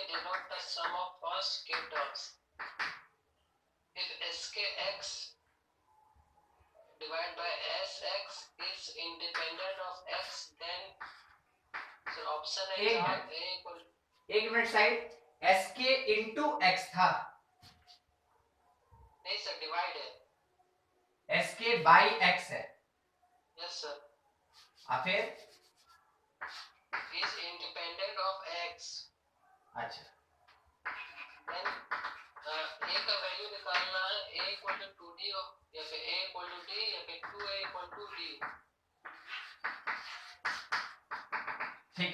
denote the sum of first k terms. If skx divided by sx is independent of x, then so option A is a equal. एक minute side, sk into x था, नहीं sir, divide है, sk by x है. Yes sir. फिर is independent of x. अच्छा, then a का value निकालना है, a इक्वल टू 2d या फिर a इक्वल टू d या फिर 2a इक्वल टू d. ठीक,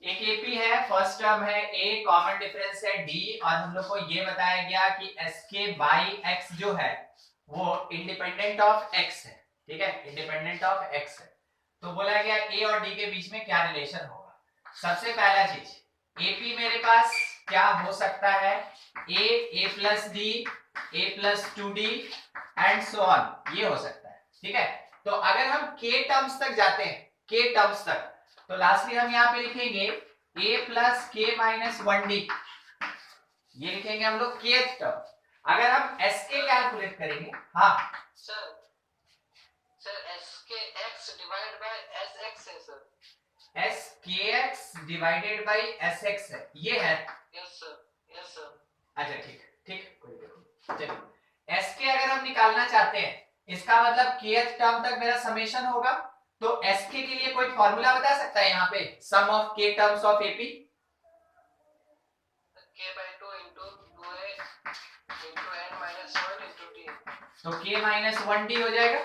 एक एपी है, फर्स्ट टर्म है a, कॉमन डिफरेंस है d, और हम लोग को ये बताया गया कि sk बाई x जो है वो इंडिपेंडेंट ऑफ x है. ठीक है, इंडिपेंडेंट ऑफ x है. तो बोला गया a और d के बीच में क्या रिलेशन होगा. सबसे पहला चीज, AP मेरे पास क्या हो सकता है, a plus d, a plus 2d and so on, ये हो सकता है. ठीक है, तो अगर हम k टर्म्स तक जाते हैं, k टर्म्स तक, तो लास्टली हम यहाँ पे लिखेंगे a plus k minus 1d, ये लिखेंगे हम लोग k टर्म. अगर हम sk कैलकुलेट करेंगे, हाँ sir, skx divide by sx है sir. skx divided by sx है, ये है. Yes sir, yes sir. अच्छा ठीक ठीक, कोई देखो, चलिए sk अगर हम निकालना चाहते हैं, इसका मतलब kth टर्म तक मेरा समेशन होगा. तो sk के लिए कोई फॉर्मूला बता सकता है यहाँ पे, sum of k terms of AP? k/2 into 2a into n minus 1 into d. तो k minus 1d हो जाएगा.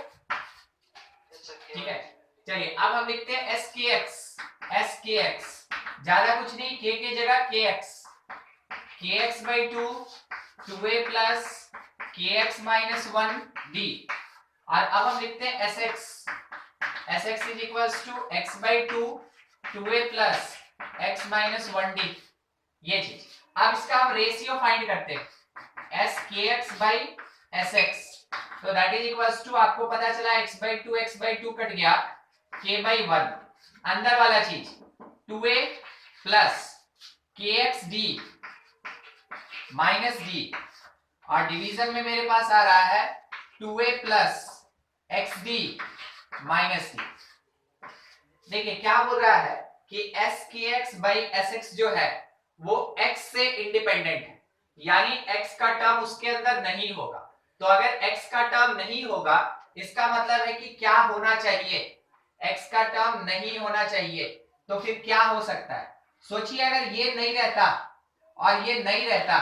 Yes sir, ठीक है, चलिए अब हम लिखते हैं skx, ज्यादा कुछ नहीं, k की जगह kx by 2 2a plus kx minus 1d, और अब हम लिखते हैं sx is equals to x by 2 2a plus x minus 1d, ये चीज. अब इसका हम रेशियो फाइंड करते हैं, skx by sx, तो दैट इज इक्वल्स टू, आपको पता चला x by 2 कट गया, k by 1, अंदर वाला चीज 2a plus kxd minus d, और डिवीजन में मेरे पास आ रहा है 2a plus xd minus d. देखिए क्या बोल रहा है कि skx by sx जो है वो x से इंडिपेंडेंट है, यानी x का टर्म उसके अंदर नहीं होगा. तो अगर x का टर्म नहीं होगा, इसका मतलब है कि क्या होना चाहिए, x का टर्म नहीं होना चाहिए. तो फिर क्या हो सकता है, सोचिए, अगर ये नहीं रहता और ये नहीं रहता,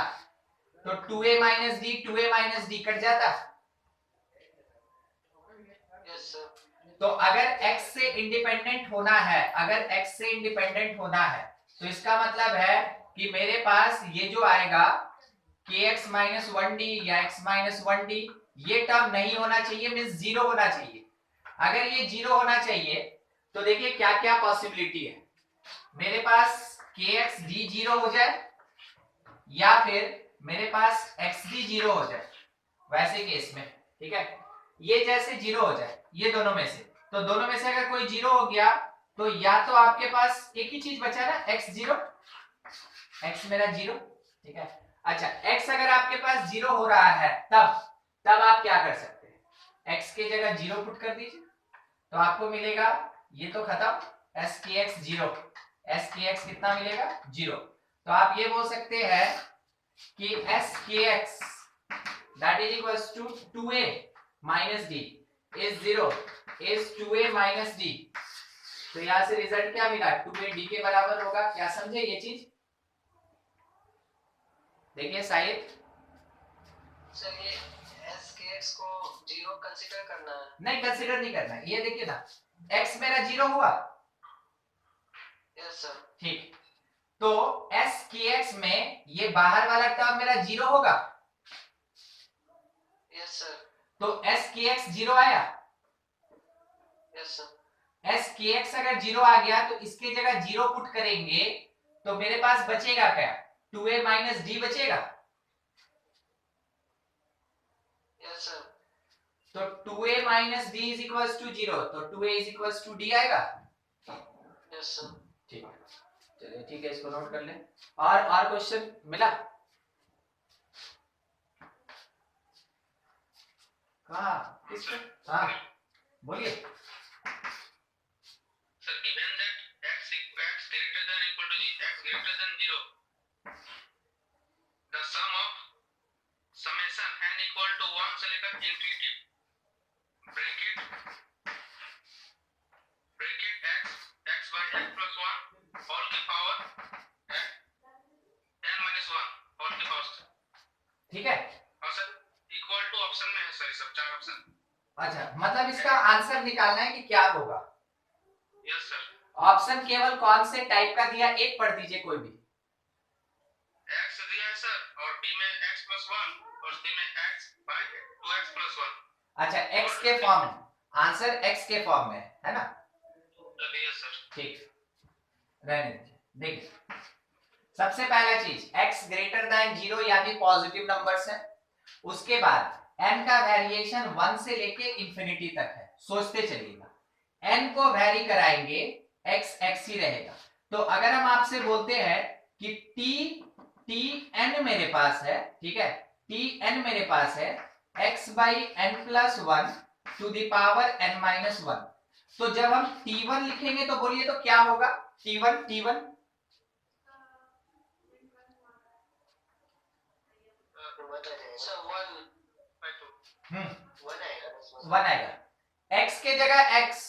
तो 2a माइनस d कट जाता. yes sir. तो अगर x से इंडिपेंडेंट होना है, अगर x से इंडिपेंडेंट होना है, तो इसका मतलब है कि मेरे पास ये जो आएगा kx minus 1d या x minus 1d, ये टर्म नहीं होना चाहिए, मींस जीरो होना चाहिए. अगर ये जीरो होना चाहिए तो देखिए क्या क्या पॉसिबिलिटी है. मेरे पास kxd जीरो हो जाए, या फिर मेरे पास xd जीरो हो जाए, वैसे केस में. ठीक है, ये जैसे जीरो हो जाए, ये दोनों में से, तो दोनों में से अगर कोई जीरो हो गया, तो या तो आपके पास एक ही चीज बचा ना, x जीरो, x मेरा जीरो. ठीक है, अच्छा x अगर आपके पास जीरो हो रहा है, तब आप क्या कर सकते हैं, x की जगह जीरो पुट कर दीजिए, तो आपको मिलेगा, ये तो खत्म, skx जीरो, skx कितना मिलेगा, जीरो. तो आप ये बोल सकते हैं कि skx that is equals to 2a minus d is 0 is 2a minus d. तो यहां से रिजल्ट क्या मिला, 2a d के बराबर होगा. क्या समझे ये चीज? देखिए शायद सर ये skx को जीरो कंसीडर करना है? नहीं, कंसीडर नहीं करना है. ये देखिए ना, x मेरा जीरो हुआ. Yes sir. ठीक, तो skx में ये बाहर वाला टर्म मेरा जीरो होगा. Yes sir. तो skx जीरो आया. Yes sir. skx अगर जीरो आ गया, तो इसके जगह जीरो पुट करेंगे, तो मेरे पास बचेगा क्या, 2a माइनस d बचेगा. Yes sir. तो 2a minus d is equals to zero, तो 2a is equals to d आएगा. Yes sir. ठीक है, चलिए ठीक है, इसको नोट कर लें। और क्वेश्चन मिला कहाँ किस पे? हाँ बोलिए। Sir, given that x greater than equal to x greater than 0, the sum of summation n equal to 1 से लेकर infinity bracket x by x plus 1 all की power n minus 1 all की power। ठीक है, और सर इक्वल टू ऑप्शन में है sir, सब 4 ऑप्शन। अच्छा मतलब इसका आंसर निकालना है कि क्या होगा। Yes sir. ऑप्शन केवल कौन से टाइप का दिया, एक पढ़ दीजिए कोई भी। x दिया है सर, और b में x plus 1 और c में x by 2x plus 1। अच्छा x के फॉर्म में, आंसर x के फॉर्म में है ना? Yes sir. ठीक, रहने दीजिए। देखिए सबसे पहला चीज x ग्रेटर देन 0 यानी पॉजिटिव नंबर्स है। उसके बाद n का वेरिएशन 1 से लेके इंफिनिटी तक है। सोचते चलिएगा, n को वेरी कराएंगे x x ही रहेगा। तो अगर हम आपसे बोलते हैं कि t n मेरे पास है, ठीक है, t n मेरे पास है x by n plus 1 to the power n minus 1, तो जब हम t1 लिखेंगे तो बोलिए तो क्या होगा? t1 1 आएगा। x के जगह x,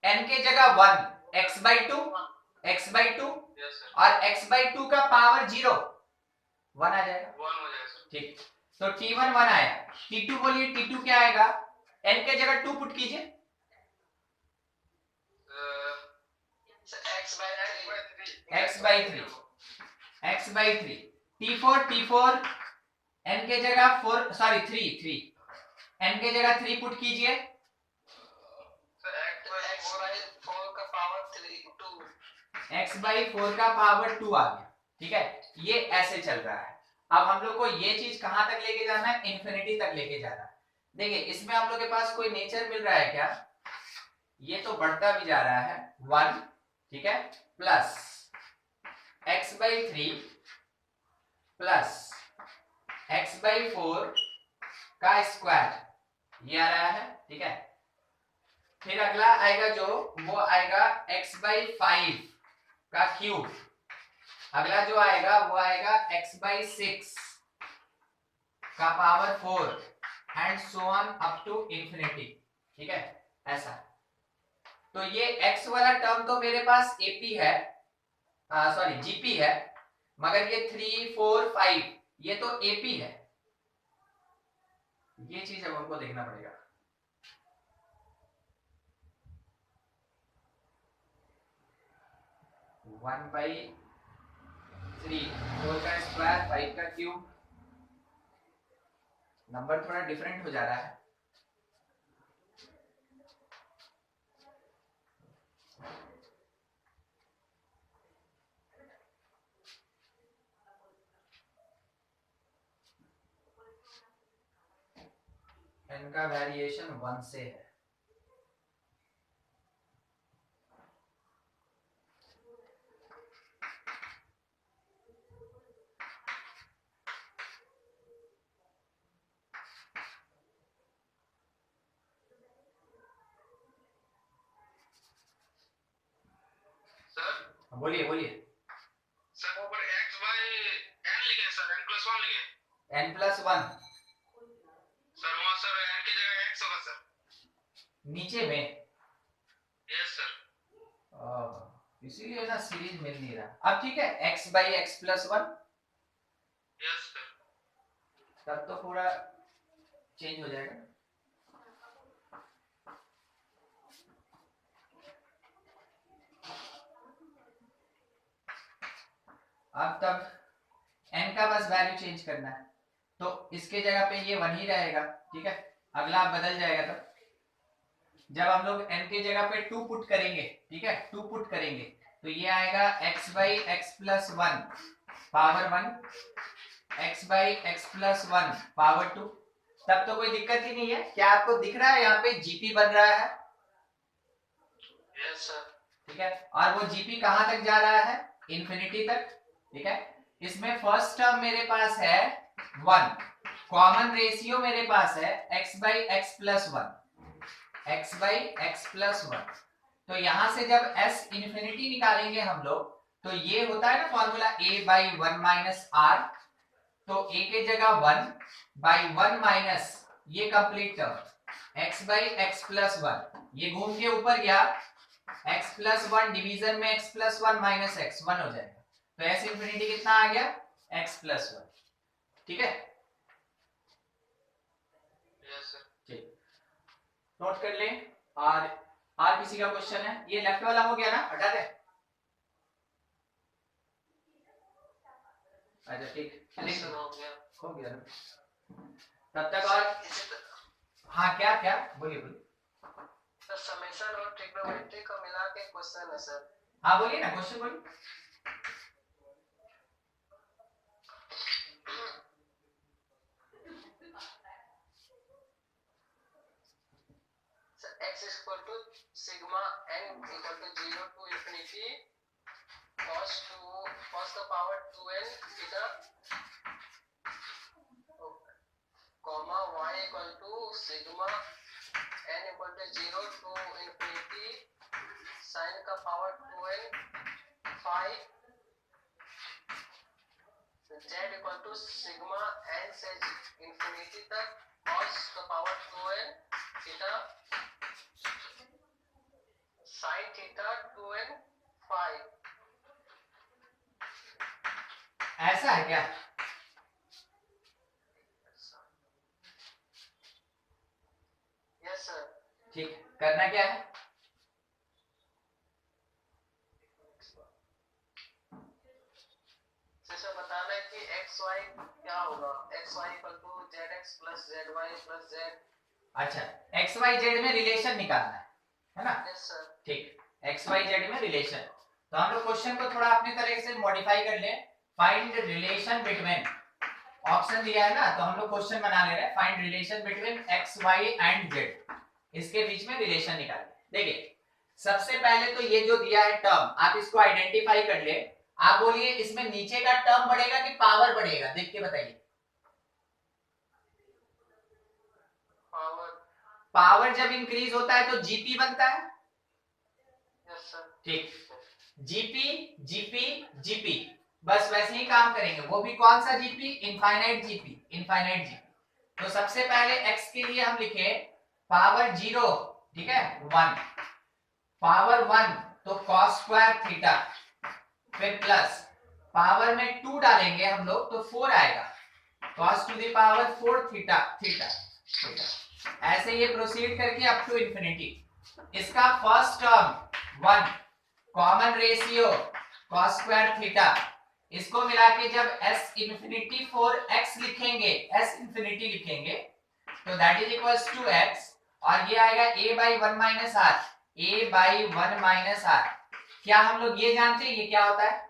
n के जगह 1, x by 2 यस सर। और x by 2 का पावर 0, 1 आ जाएगा। 1 हो जाएगा सर। ठीक, तो t1 1 आया। t2 बोलिए, t2 क्या आएगा? n के जगह 2 पुट कीजिए। x by 3 t4 n के जगह 4 सॉरी 3 n के जगह 3 पुट कीजिए। x by 4 का पावर 2 आ गया। ठीक है, ये ऐसे चल रहा है। अब हम लोग को ये चीज कहां तक लेके जाना है? इंफिनिटी तक लेके जाना है। देखिए इसमें हम लोग के पास कोई नेचर मिल रहा है क्या? ये तो बढ़ता भी जा रहा है 1, ठीक है, plus x by 3 plus x by 4 का स्क्वायर, ये आ रहा है। ठीक है, फिर अगला आएगा जो वो आएगा x by 5 का क्यूब। अगला जो आएगा वो आएगा x by 6 का power 4 and so on up to infinity. ठीक है, ऐसा। तो ये x वाला टर्म तो मेरे पास AP है, सॉरी GP है, मगर ये 3 4 5 ये तो AP है। ये चीज अब हमको देखना पड़ेगा। वन बाई 3, 4 का स्क्वायर 5 का क्यूब, नंबर थोड़ा डिफरेंट हो जा रहा है। n का वेरिएशन 1 से है। बोलिए बोलिए। सर ऊपर x by n लिखे सर, n plus 1 लिखे। n plus 1 सर वहाँ सर n की जगह x होगा सर नीचे में। Yes sir. इसीलिए ना सीरीज मिल नहीं रहा। अब ठीक है, x by x plus 1, yes sir. तब तो पूरा चेंज हो जाएगा। अब तब n का बस वैल्यू चेंज करना है, तो इसके जगह पे ये 1 ही रहेगा। ठीक है, अगला बदल जाएगा। तब जब हम लोग n के जगह पे 2 पुट करेंगे, ठीक है, 2 पुट करेंगे तो ये आएगा x by x plus 1 power 1, x by x plus 1 power 2। तब तो कोई दिक्कत ही नहीं है। क्या आपको दिख रहा है यहाँ पे GP बन रहा है? Yes sir. ठीक है, और वो GP कहां तक जा रहा है? इंफिनिटी तक, ठीक है। इसमें फर्स्ट टर्म मेरे पास है 1, कॉमन रेशियो मेरे पास है x by x plus 1, x by x plus 1। तो यहां से जब s इंफिनिटी निकालेंगे हम लोग, तो ये होता है ना formula a by 1 minus r, तो a के जगह 1 बाई 1 माइनस ये complete term x by x plus 1, ये घूम के ऊपर गया, x प्लस 1 डिवीजन में x प्लस 1 माइनस x 1 हो जाएगा, तो s इंफिनिटी कितना आ गया x प्लस 1, ठीक है। Yes sir. ठीक, नोट कर ले। और किसी का क्वेश्चन है? ये लेफ्ट वाला हो गया ना, हटा दे। अच्छा ठीक, यस सर, हो गया ना। तब तक और हाँ क्या क्या बोलिए बोलिए। सर समेशन और ट्रिग्नोमेट्री को मिला के क्वेश्चन है सर। हाँ बोलिए ना, क्वेश्चन बोलिए। Sir x equal to sigma n equal to 0 to infinity cos का power 2n theta comma y equal to sigma n equal to 0 to infinity sin का power 2n phi z equal to sigma n से infinity तक cos का power 2n theta sin theta 2n phi. ऐसा है क्या? Yes sir. ठीक, करना क्या है? सर बताना है कि एक्स वाई क्या होगा, x y equal to z x plus z y plus z. अच्छा, एक्स वाई जेड में रिलेशन निकालना है ना? Yes sir. ठीक, एक्स वाई जेड में रिलेशन। तो हम लोग क्वेश्चन को थोड़ा अपनी तरह से मॉडिफाई कर ले। फाइंड रिलेशन बिटवीन, ऑप्शन दिया है ना, तो हम लोग क्वेश्चन बना ले रहे हैं, find relation between x y and z, इसके बीच में रिलेशन निकालना। देखिए सबसे पहले तो ये जो दिया है टर्म, आप इसको आइडेंटिफाई कर ले। आप बोलिए इसमें नीचे का टर्म बढ़ेगा कि पावर बढ़ेगा, देख के बताइए। पावर। पावर जब इंक्रीज होता है तो जीपी बनता है। Yes sir. ठीक, जीपी जीपी जीपी, बस वैसे ही काम करेंगे। वो भी कौन सा GP? Infinite GP, infinite GP. तो सबसे पहले x के लिए हम लिखे पावर 0, ठीक है, 1, पावर 1 तो cos स्क्वायर थीटा, फिर प्लस पावर में 2 डालेंगे हम लोग तो 4 आएगा, cos to the power 4 theta theta theta. ऐसे ये प्रोसीड करके अप टू इंफिनिटी। इसका first term 1, common ratio cos square theta, इसको मिला के जब s इंफिनिटी फॉर x लिखेंगे, s इंफिनिटी लिखेंगे, तो that is equals to x, और ये आएगा a by 1 minus r, a by 1 minus r। क्या हम लोग ये जानते हैं ये क्या होता है?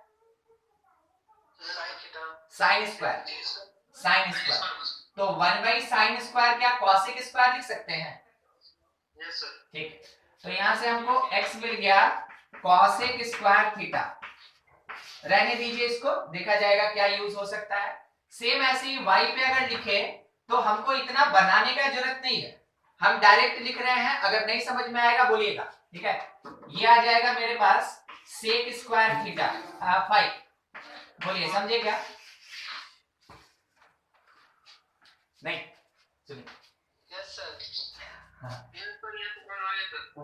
Sign square, sign square. तो 1 बाई साइन स्क्वायर क्या कॉसिक स्क्वायर लिख सकते हैं? Yes sir. ठीक, तो यहां से हमको x मिल गया कॉसिक स्क्वायर थीटा। रहने दीजिए इसको, देखा जाएगा क्या यूज हो सकता है। सेम ऐसे ही y पे अगर लिखे तो हमको इतना बनाने का जरूरत नहीं है, हम डायरेक्ट लिख रहे हैं। अगर नहीं समझ में आएगा बोलिएगा, ठीक है। ये आ जाएगा मेरे पास सेक स्क्वायर थीटा 5, बोलिए समझे क्या? नहीं सुनिए। Yes sir. हाँ। ये तो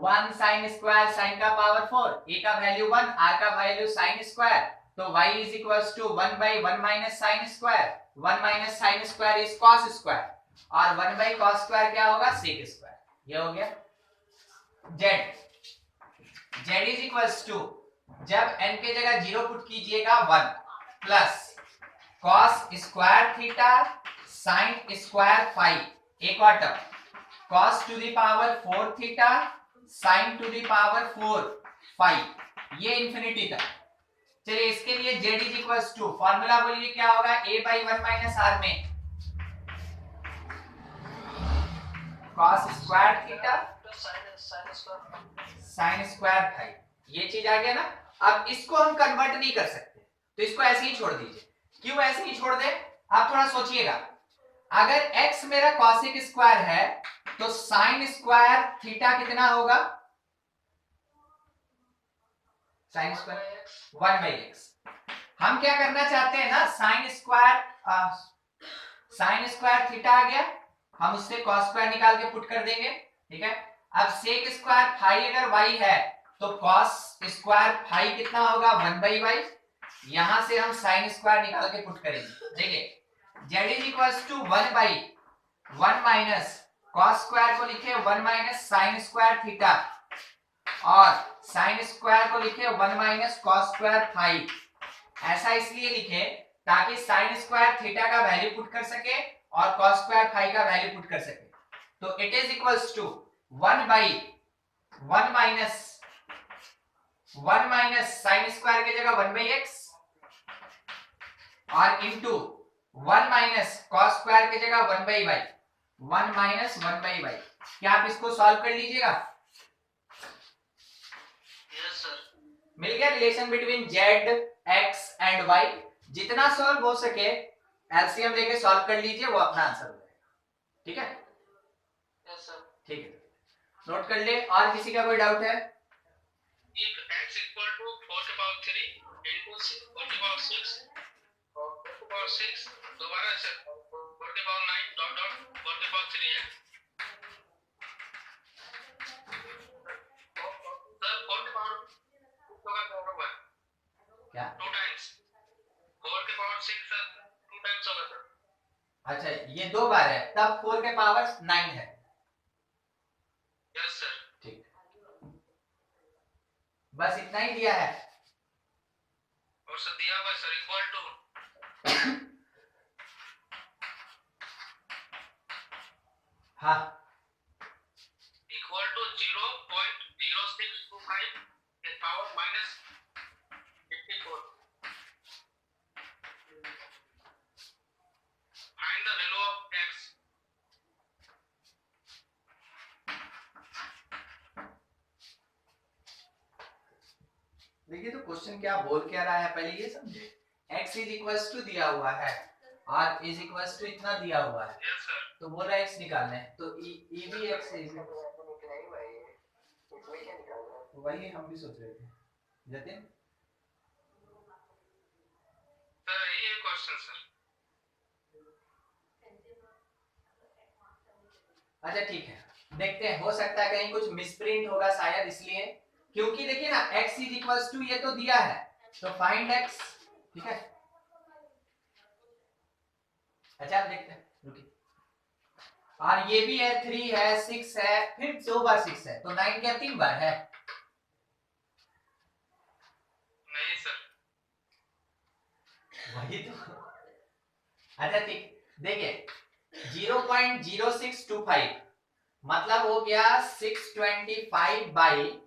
1 साइन स्क्वायर, साइन का पावर 4, a का वैल्यू 1, r का वैल्यू साइन स्क्वायर, तो y is equals to 1 by 1 minus sine square, 1 minus sine square is cos square, और 1 बाई cos स्क्वायर क्या होगा? Sec square. ये हो गया। z इज इक्वल्स टू, जब n के जगह 0 पुट कीजिएगा 1 plus cos square theta sine square phi, एक और term cos to the power 4 theta sin to the power 4 phi, ये इंफिनिटी तक। चलिए इसके लिए z is equals to, formula बोलिए क्या होगा? a बाई 1 माइनस r में cos square theta sine square sin square phi, ये चीज आ गया ना। अब इसको हम कन्वर्ट नहीं कर सकते, तो इसको ऐसे ही छोड़ दीजिए। क्यों ऐसे ही छोड़ दे, आप थोड़ा सोचिएगा। अगर x मेरा कॉसिक स्क्वायर है तो साइन स्क्वायर थीटा कितना होगा, साइन स्क्वायर 1/x। हम क्या करना चाहते हैं ना, साइन स्क्वायर थीटा आ गया, हम उससे कॉस स्क्वायर निकाल के पुट कर देंगे, ठीक है। अब सेक स्क्वायर फाई अगर y है तो कॉस स्क्वायर फाई कितना होगा 1/y। यहां से हम साइन स्क्वायर निकाल के पुट करेंगे। देखिए z is equals to 1/1 minus cos square को लिखे 1 माइनस साइन स्क्वायर थीटा, और साइन स्क्वायर को लिखे 1 माइनस कॉस स्क्वायर फाई। ऐसा इसलिए लिखे ताकि साइन स्क्वायर थीटा का वैल्यू पुट कर सके और कॉस स्क्वायर फाई का वैल्यू पुट कर सके। तो it is equals to 1/1 minus sine square की जगह 1/x और इंटू 1 माइनस कॉस स्क्वायर की जगह 1/y, 1 माइनस 1/y। क्या आप इसको सॉल्व कर लीजिएगा? Yes sir. मिल गया relation between z, x and y। जितना सॉल्व हो सके एलसीएम लेके सॉल्व कर लीजिए, वो अपना आंसर हो जाएगा। ठीक है, यस सर। ठीक है, नोट कर ले। और किसी का कोई डाउट है? If x equal to 4 के पावर 3 into 4 के पावर 6 और 4 के पावर 6 दोबारा से 4 के पावर 9 डॉट डॉट 4 के पावर 3 है सर। 4 के पावर का क्या होगा? क्या 2 टाइम्स 4 के पावर 6 सर 2 टाइम्स होगा सर। अच्छा, ये 2 बार है, तब 4 के पावर 9 है। Yes sir. ठीक, बस इतना ही दिया है। और सर दिया हुआ सर इक्वल टू हाँ, इक्वल टू 0.0625 के power minus 54। Find the value of x। देखिए तो क्वेश्चन क्या बोल क्या रहा है, पहले ये समझे। x इज इक्वल्स टू दिया हुआ है, r इज इक्वल्स टू इतना दिया हुआ है, यस सर। तो बोल रहा है x निकालना है, तो e भी x है। वही हम भी सोच रहे थे जतिन। सर ये क्वेश्चन सर। अच्छा ठीक है, देखते हैं, हो सकता है कहीं कुछ मिसप्रिंट होगा शायद, इसलिए। क्योंकि देखिए ना x इज इक्वल्स टू ये तो दिया है, तो फाइंड x, ठीक है। अच्छा देखते हैं, रुकिए। और ये भी है 3 है 6 है, फिर 2 बार 6 है, तो 9 क्या 3 बार है? नहीं सर। वही तो। अच्छा ठीक, देखिए 0.0625 मतलब हो गया 625 बाई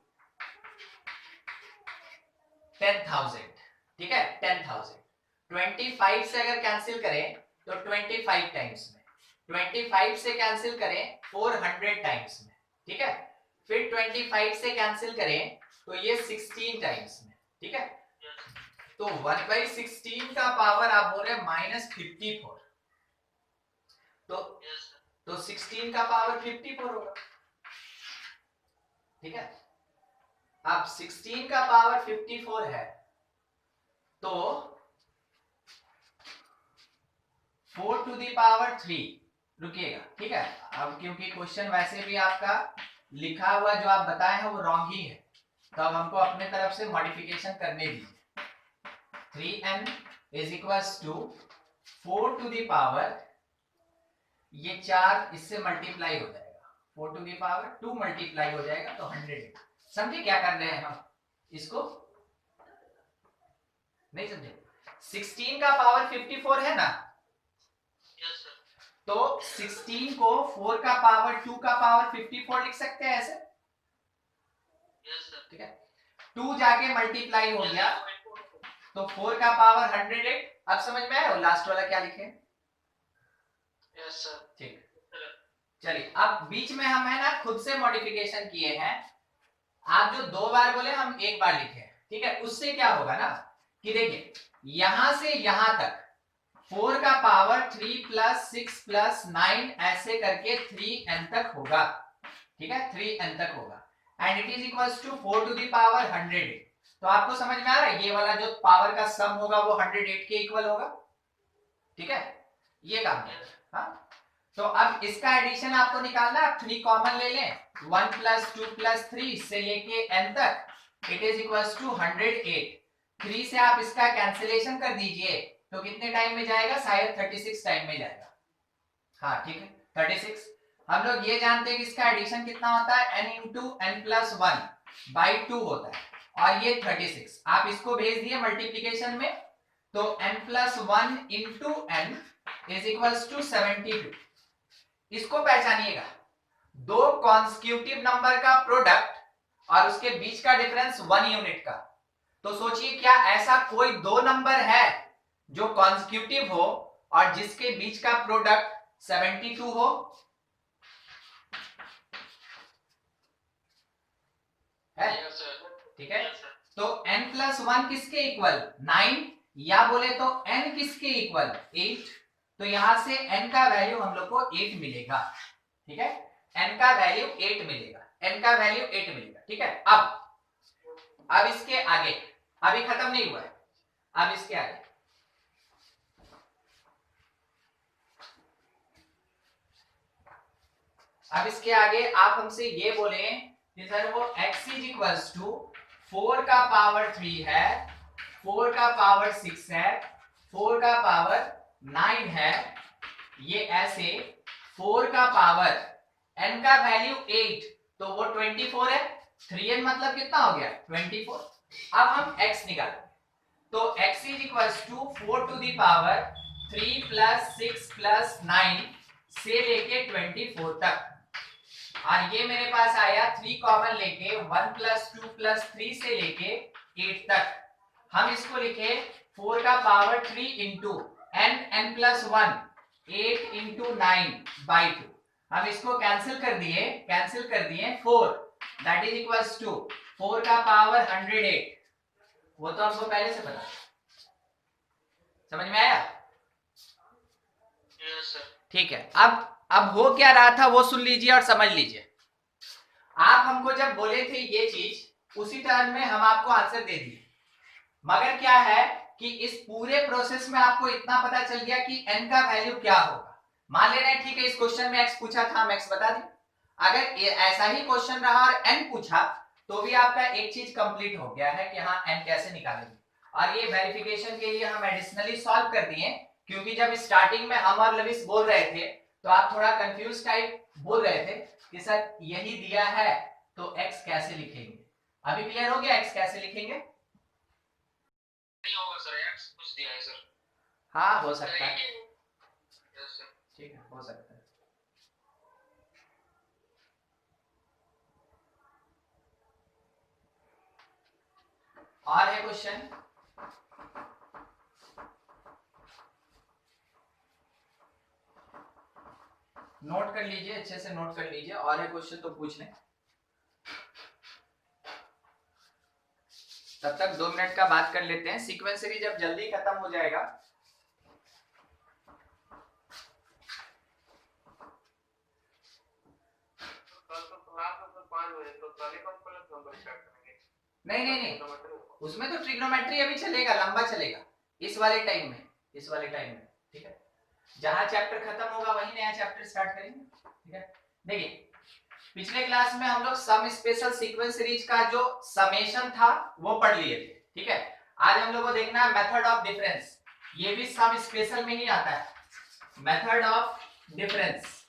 10,000, ठीक है, 10,000। 25 से अगर कैंसिल करें तो 25 टाइम्स में, 25 से कैंसिल करें 400 टाइम्स में, ठीक है। फिर 25 से कैंसिल करें तो ये 16 टाइम्स में, ठीक है। तो 1/16 का पावर आप बोल रहे हैं -54, तो 16 का पावर 54 होगा, ठीक है। अब 16 का पावर 54 है तो 4 टू दी पावर 3, रुकिएगा, ठीक है। अब क्योंकि क्वेश्चन वैसे भी आपका लिखा हुआ जो आप बताए हैं वो रॉन्ग ही है, तो अब हमको अपने तरफ से मॉडिफिकेशन करने दीजिए। 3n is equals to 4 to the power, ये 4 इससे मल्टीप्लाई हो जाएगा, 4 टू दी पावर 2 मल्टीप्लाई हो जाएगा तो 100। समझे क्या कर रहे हैं हम इसको? नहीं समझे? 16 का पावर 54 है ना, यस सर। तो 16 को 4 का पावर 2 का पावर 54 लिख सकते हैं ऐसे, यस सर। ठीक है। 2 जाके मल्टीप्लाई हो गया तो 4 का पावर 108। अब समझ में आया लास्ट वाला क्या लिखे? Yes sir. ठीक, चलिए अब बीच में हम है ना खुद से मॉडिफिकेशन किए हैं। आप जो 2 बार बोले हम 1 बार लिखे, ठीक है, उससे क्या होगा ना कि देखिए यहां से यहां तक 4 का पावर 3 प्लस 6 प्लस 9 ऐसे करके 3n तक होगा, ठीक है, 3n तक होगा and it is equals to 4 to the power 108। तो आपको समझ में आ रहा है ये वाला जो पावर का सम होगा वो 108 के इक्वल होगा, ठीक है, ये काम है। हाँ, तो अब इसका एडिशन आपको निकालना है, 3 कॉमन ले लें, 1 प्लस 2 प्लस 3 से लेके n तक, इट इज इक्वल्स टू 108। 3 से आप इसका कैंसिलेशन कर दीजिए तो कितने टाइम में जाएगा, शायद 36 टाइम में जाएगा। हाँ ठीक है 36। हम लोग ये जानते हैं कि इसका एडिशन कितना होता है, n into n plus 1 by 2 होता है और ये 36। आप इसको भेज दिए मल्टीप्लीकेशन में तो n plus 1 into n is equals to 72। इसको पहचानिएगा, दो कॉन्स्टिट्यूटिव नंबर का प्रोडक्ट और उसके बीच का डिफरेंस 1 यूनिट का। तो सोचिए क्या ऐसा कोई दो नंबर है जो कॉन्स्टिट्यूटिव हो और जिसके बीच का प्रोडक्ट 72 हो? है, ठीक है। तो n प्लस 1 किसके इक्वल, 9, या बोले तो n किसके इक्वल, 8। तो यहां से n का वैल्यू हम लोग को 8 मिलेगा, ठीक है, n का वैल्यू 8 मिलेगा, n का वैल्यू 8 मिलेगा, ठीक है। अब इसके आगे, अभी खत्म नहीं हुआ है, अब इसके आगे आप हमसे ये बोले कि सर वो x इज इक्वल्स टू 4 का पावर 3 है, 4 का पावर 6 है, 4 का पावर 9 है, ये ऐसे 4 का पावर n का वैल्यू 8 तो वो 24 है, 3n मतलब कितना हो गया 24। अब हम x निकालेंगे तो x is equals to 4 to the power 3 plus 6 plus 9 से लेके 24 तक, और ये मेरे पास आया 3 कॉमन लेके 1 प्लस 2 प्लस 3 से लेके 8 तक। हम इसको लिखे 4 का power 3 into n plus 1 8 into 9 by 2। हम इसको कैंसिल कर दिए 4 दैट इज इक्वल्स टू 4 का पावर 108, वो तो हमको पहले से पता, समझ में आया? Yes sir. ठीक है, अब हो क्या रहा था वो सुन लीजिए और समझ लीजिए। आप हमको जब बोले थे ये चीज उसी टर्म में हम आपको आंसर दे दिए, मगर क्या है कि इस पूरे प्रोसेस में आपको इतना पता चल गया कि n का वैल्यू क्या होगा। मान ले रहे हैं ठीक है इस क्वेश्चन में x पूछा था, हम x बता दें, अगर ऐसा ही क्वेश्चन रहा और n पूछा तो भी आपका एक चीज कंप्लीट हो गया है कि हाँ n कैसे निकालेंगे। और ये वेरिफिकेशन के लिए हम एडिशनली सॉल्व कर दिए, क्योंकि जब स्टार्टिंग में हम और लविस बोल रहे थे तो आप थोड़ा कंफ्यूज टाइप बोल रहे थे कि सर यही दिया है तो x कैसे लिखेंगे। अभी क्लियर हो गया x कैसे लिखेंगे? नहीं होगा सर, x कुछ दिया है सर। हाँ हो सकता है, यस सर। ठीक है हो सकता है। और है क्वेश्चन? नोट कर लीजिए, अच्छे से नोट कर लीजिए, और है क्वेश्चन तो पूछ लें। तब तक 2 मिनट का बात कर लेते हैं, सीक्वेंसरी जब जल्दी खत्म हो जाएगा कल तो क्लास में 5 बजे तो टेलीकॉम प्लस नंबर स्टार्ट करेंगे। नहीं, उसमें तो ट्रिग्नोमेट्री अभी चलेगा, लंबा चलेगा इस वाले टाइम में, ठीक है। जहां चैप्टर खत्म होगा वही नया चैप्टर स्टार्ट करेंगे, ठीक है। देखिए पिछले क्लास में हम लोग सम स्पेशल सीक्वेंस सीरीज का जो समेशन था वो पढ़ लिए थे, ठीक है। आज हम लोग को देखना है मेथड ऑफ डिफरेंस, ये भी सम स्पेशल में ही आता है, मेथड ऑफ डिफरेंस।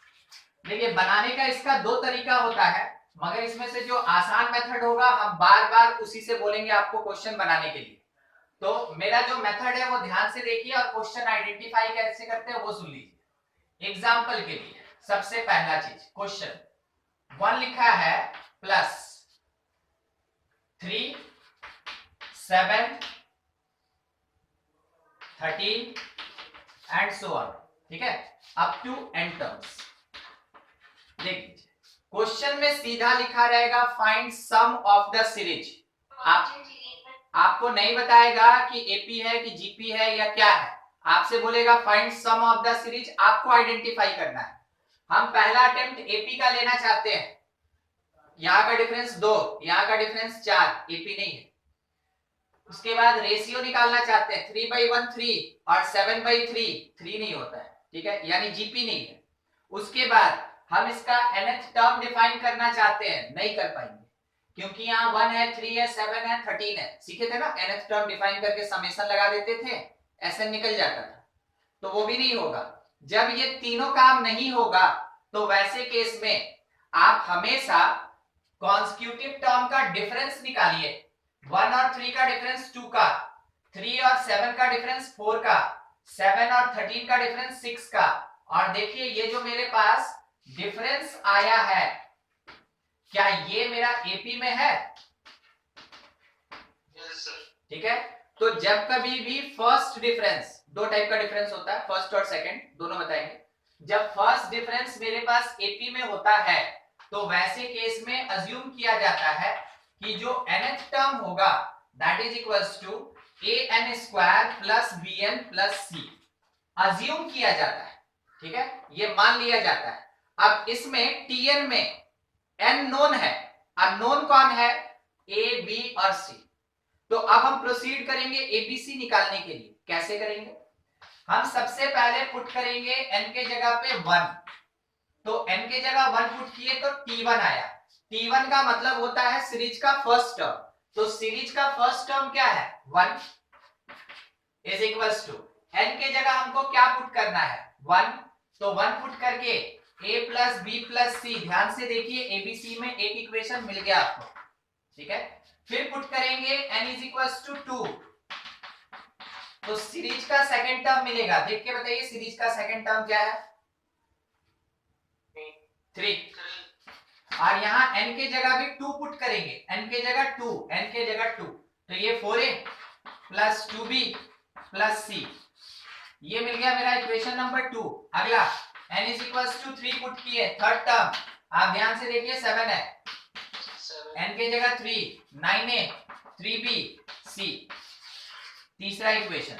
देखिए बनाने का इसका 2 तरीका होता है, मगर इसमें से जो आसान मेथड होगा हम बार बार उसी से बोलेंगे आपको क्वेश्चन बनाने के लिए। तो मेरा जो मेथड है वो ध्यान से देखिए और क्वेश्चन आइडेंटिफाई कैसे करते हैं वो सुन लीजिए। एग्जांपल के लिए सबसे पहला चीज, क्वेश्चन 1 लिखा है प्लस 3 7 13 एंड सो ऑन, ठीक है, अप टू n टर्म्स। देख लीजिए क्वेश्चन में सीधा लिखा रहेगा find sum of the series. आप आपको नहीं बताएगा कि एपी है कि जीपी है या क्या है, आपसे बोलेगा find sum of the series, आपको आइडेंटिफाई करना है। हम पहला अटेम्प्ट एपी का लेना चाहते हैं, यहां का डिफरेंस 2, यहां का डिफरेंस 4, एपी नहीं है। उसके बाद रेशियो निकालना चाहते हैं, 3/1 3 और 7/3, 3 नहीं होता है, ठीक है, यानी जीपी नहीं है। उसके बाद हम इसका nth टर्म डिफाइन करना चाहते हैं, नहीं कर पाएंगे क्योंकि यहाँ 1 है, 3 है, 7 है, 13 है। सीखे थे ना, nth टर्म डिफाइन करके समेशन लगा देते थे, ऐसे निकल जाता था, तो वो भी नहीं होगा। जब ये तीनों काम नहीं होगा तो वैसे केस में आप हमेशा कॉन्स्टिट्यूटिव टर्म का डिफरेंस निकालिए। 1 और 3 का डिफरेंस 2 का, 3 और 7 का डिफरेंस 4 का, 7 और 13 का डिफरेंस 6 का। और देखिए ये जो मेरे पास डिफरेंस आया है, क्या ये मेरा एपी में है? Yes sir. ठीक है, तो जब कभी भी फर्स्ट डिफरेंस, दो टाइप का डिफरेंस होता है, फर्स्ट और सेकंड, दोनों बताएंगे। जब फर्स्ट डिफरेंस मेरे पास एपी में होता है तो वैसे केस में अज्यूम किया जाता है कि जो nth टर्म होगा that is equals to an square plus bn plus c, assume किया जाता है, ठीक है, ये मान लिया जाता है। अब इसमें tn में n नोन है, अननोन कौन है? a b और c। तो अब हम प्रोसीड करेंगे एबीसी निकालने के लिए। कैसे करेंगे? हम सबसे पहले पुट करेंगे n के जगह पे 1, तो n के जगह 1 पुट किए तो t1 आया। t1 का मतलब होता है सीरीज का फर्स्ट टर्म, तो सीरीज का फर्स्ट टर्म क्या है? 1 इज इक्वल्स टू n के जगह हमको क्या पुट करना है? 1, तो 1 पुट करके a plus b plus c, ध्यान से देखिए एबीसी में एक इक्वेशन मिल गया आपको, ठीक है। फिर पुट करेंगे n इज इक्वल्स टू 2, तो सीरीज का सेकंड टर्म मिलेगा। देख के बताइए सीरीज का सेकंड टर्म क्या है? 3। और यहाँ n के जगह भी 2 पुट करेंगे, n के जगह 2, n के जगह 2, तो ये 4a plus 2b plus c, ये मिल गया मेरा इक्वेशन नंबर 2। अगला n is equals to 3 put किए, थर्ड टर्म, आप ध्यान से देखिए 7 है, n के जगह 3, 9a 3b c, तीसरा इक्वेशन।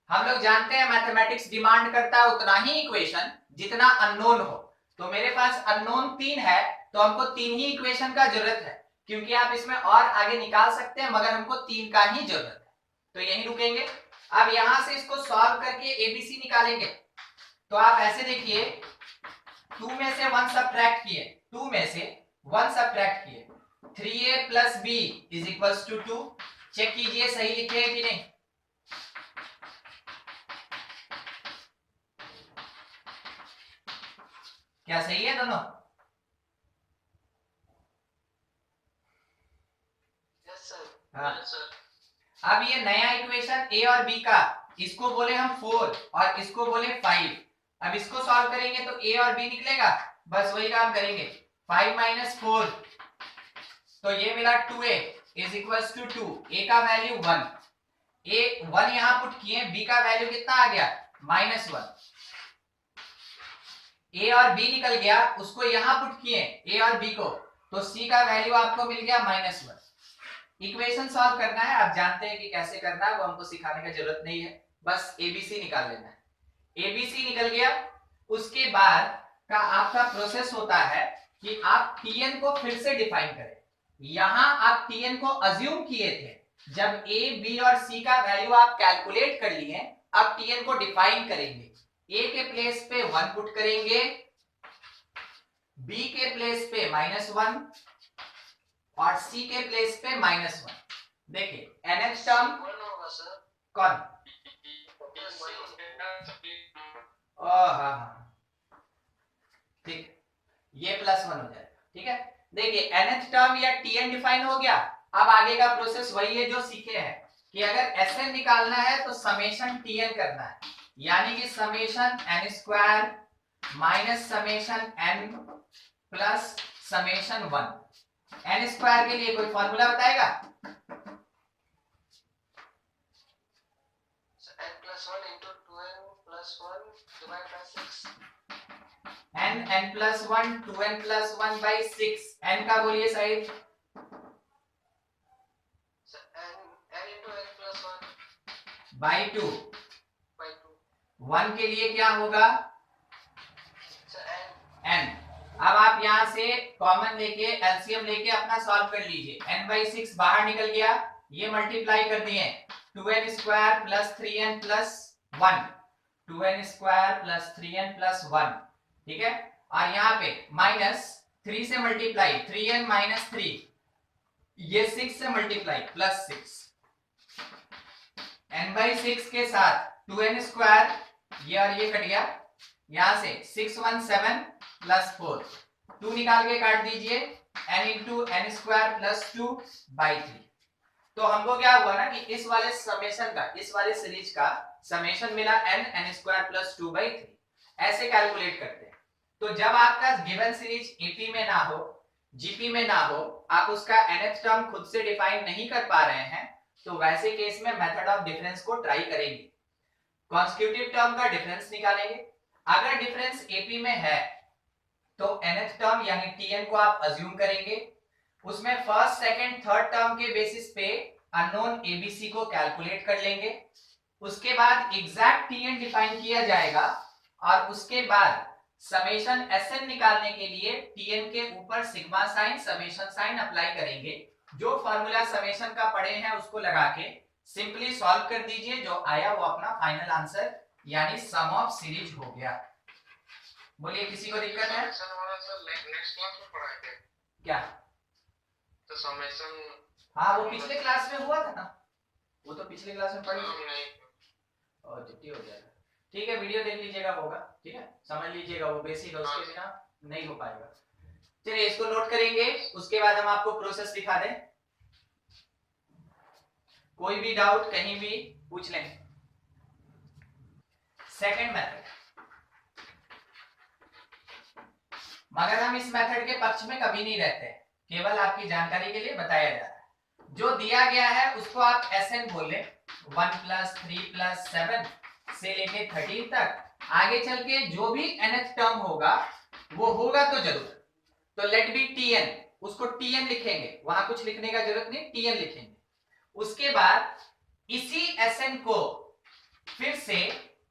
हम लोग जानते हैं मैथमेटिक्स डिमांड करता है उतना ही इक्वेशन जितना अननोन हो, तो मेरे पास अननोन 3 है, तो हमको 3 ही इक्वेशन का जरूरत है, क्योंकि आप इसमें और आगे निकाल सकते हैं मगर हमको 3 का ही जरूरत है, तो यही रुकेंगे। अब यहां से इसको सॉल्व करके एबीसी निकालेंगे, तो आप ऐसे देखिए 2 में से 1 सब्ट्रैक्ट किए, 2 में से 1 सब्ट्रैक्ट किए, 3a plus b is equals to 2। Check कीजिए सही लिखे हैं कि नहीं। क्या सही है दोनों? Yes sir. हाँ। Yes sir. अब ये नया इक्वेशन a और b का, इसको बोले हम 4 और इसको बोले 5। अब इसको सॉल्व करेंगे तो a और b निकलेगा, बस वही काम करेंगे। 5 माइनस 4, तो ये मिला 2a is equals to 2, a का वैल्यू 1, a 1 यहां पुट किए, b का वैल्यू कितना आ गया? -1। a और b निकल गया, उसको यहां पुट किए a और b को, तो c का वैल्यू आपको मिल गया -1। इक्वेशन सॉल्व करना है, आप जानते हैं कि कैसे करना है, वो हमको सिखाने की जरूरत नहीं है, बस एबीसी निकाल लेना है। एबीसी निकल गया, उसके बाद का आपका प्रोसेस होता है कि आप टीएन को फिर से डिफाइन करें। यहां आप टीएन को अज्यूम किए थे, जब ए बी और सी का वैल्यू आप कैलकुलेट कर लिए, अब टीएन को डिफाइन करेंगे। ए के प्लेस पे 1 पुट करेंगे, बी के प्लेस पे -1 और सी के प्लेस पे -1। देखिए nth टर्म वन होगा सर। कौन? हाँ, ठीक, ये +1 हो जाएगा, ठीक है। देखिए nth टर्म या tn डिफाइन हो गया। अब आगे का प्रोसेस वही है जो सीखे हैं कि अगर sn निकालना है तो समेशन tn करना है, यानी कि summation n square minus summation n plus summation 1। n square के लिए कोई फॉर्मूला बताएगा? n+1 into 2n plus 1 divided by 6। n plus 1 2n plus 1 by 6। n का बोलिए side. n plus 1 by 2। By 2 1 के लिए क्या होगा? n। n। अब आप यहां से कॉमन लेके एलसीएम लेके अपना सॉल्व कर लीजिए। n/6 बाहर निकल गया, ये मल्टीप्लाई कर दिए 2n² plus 3n plus 1, 2n² plus 3n plus 1, ठीक है। और यहाँ पे माइनस 3 से मल्टीप्लाई 3n माइनस 3, ये 6 से मल्टीप्लाई प्लस 6, n/6 के साथ 2n², ये और ये कट गया, यहां से 6 1 7 प्लस 4, 2 निकाल के काट दीजिए, n into n² plus 2 by 3। तो हमको क्या हुआ ना कि इस वाले समेशन का, इस वाले सीरीज का समेशन मिला n² प्लस 2 बाई 3। ऐसे कैलकुलेट करते हैं। तो जब आपका गिवन सीरीज एपी में ना हो, जीपी में ना हो, आप उसका nth टर्म खुद से डिफाइन नहीं कर पा रहे हैं, तो वैसे केस में मेथड ऑफ डिफरेंस को ट्राई करेंगे। कॉन्स्टिट्यूटिव टर्म का डिफरेंस निकालेंगे। अगर डिफरेंस एपी में है तो nth टर्म यानी tn को आप अज्यूम करेंगे, उसमें फर्स्ट सेकंड थर्ड टर्म के बेसिस पे अननोन एबीसी को कैलकुलेट कर लेंगे। उसके बाद एग्जैक्ट tn डिफाइन किया जाएगा और उसके बाद समेशन Sn निकालने के लिए tn के ऊपर sigma sine, summation sine apply करेंगे। जो फार्मूला समेशन का पढ़े हैं उसको लगा के सिंपली सॉल्व कर दीजिए, जो आया वो अपना फाइनल आंसर यानी सम ऑफ सीरीज हो गया। बोलिए, किसी को दिक्कत है? समेशन वाला सर नेक्स्ट क्लास में पढ़ाएंगे क्या? तो समेशन। हाँ, वो पिछले क्लास में हुआ था ना, वो तो पिछले क्लास में पढ़ी नहीं और छुट्टी हो जाएगा। ठीक है, वीडियो देख लीजिएगा, होगा, ठीक है, समझ लीजिएगा, वो बेसिक है, उसके बिना नहीं हो पाएगा। चलिए इसको नोट करेंगे, उसके बाद हम आपको प्रोसेस दिखा दें। कोई भी डाउट कहीं भी पूछ लें। सेकंड मेथड, मगर हम इस मेथड के पक्ष में कभी नहीं रहते, केवल आपकी जानकारी के लिए बताया जा रहा है। जो दिया गया है उसको आप Sn बोल लें, 1 प्लस 3 प्लस 7 से लेके 13 तक, आगे चल के जो भी nth टर्म होगा वो होगा तो जरूर, तो लेट बी tn, उसको tn लिखेंगे, वहां कुछ लिखने का जरूरत नहीं, tn लिखेंगे। उसके बाद इसी Sn को फिर से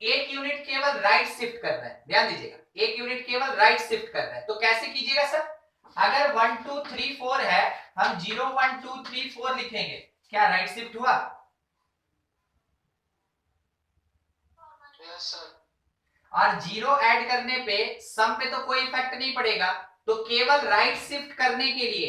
एक यूनिट केवल राइट शिफ्ट करना है, ध्यान दीजिएगा, एक यूनिट केवल राइट शिफ्ट करना है। तो कैसे कीजिएगा सर? अगर 1 2 3 4 है, हम 0 1 2 3 4 लिखेंगे, क्या राइट शिफ्ट हुआ? Yes sir. और 0 ऐड करने पे सम पे तो कोई इफेक्ट नहीं पड़ेगा, तो केवल राइट शिफ्ट करने के लिए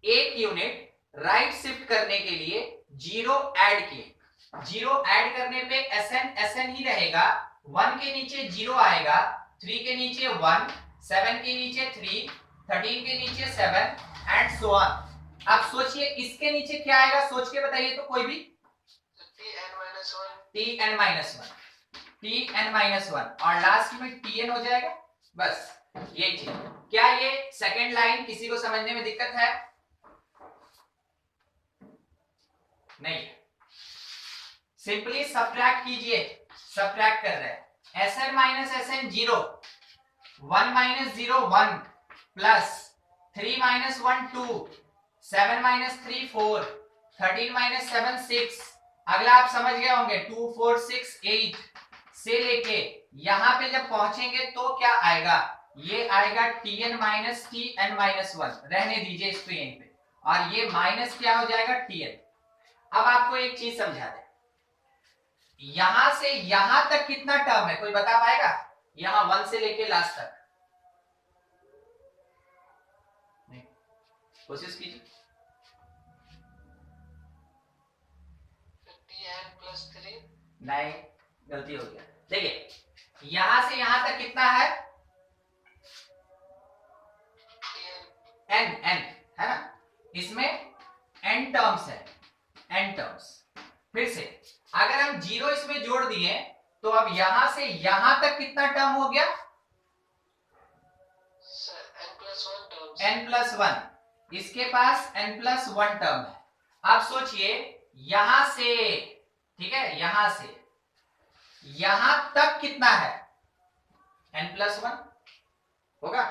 एक यूनिट राइट शिफ्ट करने के लिए 0 ऐड किए। 0 ऐड करने पे Sn ही रहेगा, 1 के नीचे 0 आएगा, 3 के नीचे 1, 7 के नीचे 3, 13 के नीचे 7 एंड सो ऑन। अब सोचिए इसके नीचे क्या आएगा, सोच के बताइए तो कोई भी। tn-1 और लास्ट में tn हो जाएगा, बस यही चीज। क्या ये सेकंड लाइन किसी को समझने में दिक्कत है? नहीं, सिंपली सब्ट्रैक्ट कीजिए, सब्ट्रैक्ट कर रहे हैं, Sn minus Sn 0, 1 minus 0 1 plus 3 minus 1 2, 7 minus 3 4, 13 minus 7 6। अगला आप समझ गए होंगे, 2 4 6 8 से लेके यहां पे जब पहुंचेंगे तो क्या आएगा, ये आएगा tn माइनस tn माइनस 1, रहने दीजिए इसको यहीं पे, और ये माइनस क्या हो जाएगा tn। अब आपको एक चीज समझा दे, यहां से यहां तक कितना टर्म है, कोई बता पाएगा? यहां 1 से लेके लास्ट तक, नहीं, कोशिश कीजिए। tn+3 नहीं, गलती हो गया। देखिए यहां से यहां तक कितना है, n है ना, इसमें n टर्म्स है, n टर्म्स। फिर से अगर हम 0 इसमें जोड़ दिए तो अब यहां से यहां तक कितना टर्म हो गया, n+1 टर्म्स। n+1, इसके पास n+1 टर्म है। अब सोचिए यहां से, ठीक है, यहां से यहां तक कितना है, n+1 होगा।